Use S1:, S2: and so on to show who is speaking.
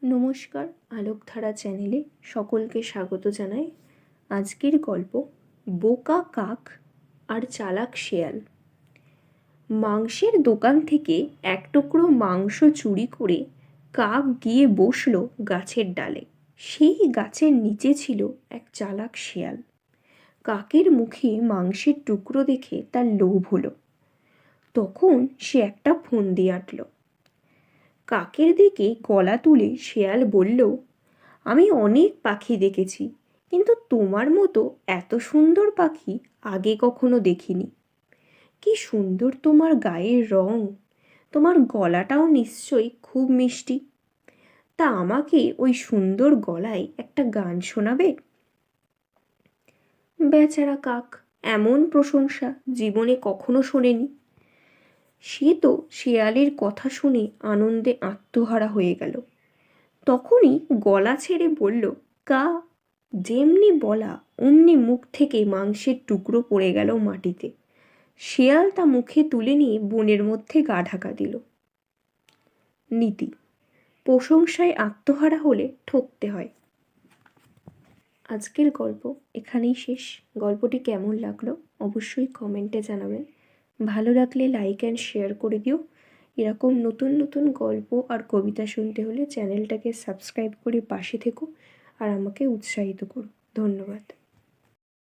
S1: নমস্কার, আলোকধারা চ্যানেলে সকলকে স্বাগত জানাই। আজকের গল্প বোকা কাক আর চালাক শেয়াল। মাংসের দোকান থেকে এক টুকরো মাংস চুরি করে কাক গিয়ে বসল গাছের ডালে। সেই গাছের নিচে ছিল এক চালাক শেয়াল। কাকের মুখে মাংসের টুকরো দেখে তার লোভ হলো। তখন সে একটা ফন্দি আঁটল। কাকের দিকে গলা তুলে শেয়াল বলল, আমি অনেক পাখি দেখেছি, কিন্তু তোমার মতো এত সুন্দর পাখি আগে কখনো দেখিনি। কি সুন্দর তোমার গায়ের রং, তোমার গলাটাও নিশ্চয়ই খুব মিষ্টি। তা আমাকে ওই সুন্দর গলায় একটা গান শোনাবে? বেচারা কাক এমন প্রশংসা জীবনে কখনো শোনেনি। সে তো শেয়ালের কথা শুনে আনন্দে আত্মহারা হয়ে গেল। তখনই গলা ছেড়ে বলল, কা। যেমনি বলা অমনি মুখ থেকে মাংসের টুকরো পড়ে গেল মাটিতে। শেয়াল তা মুখে তুলে নিয়ে বনের মধ্যে গা ঢাকা দিল। নীতি: প্রশংসায় আত্মহারা হলে ঠকতে হয়। আজকের গল্প এখানেই শেষ। গল্পটি কেমন লাগলো অবশ্যই কমেন্টে জানাবেন। ভালো লাগলে লাইক অ্যান্ড শেয়ার করে দিও। এরকম নতুন নতুন গল্প আর কবিতা শুনতে হলে চ্যানেলটাকে সাবস্ক্রাইব করে পাশে থেকো আর আমাকে উৎসাহিত করো। ধন্যবাদ।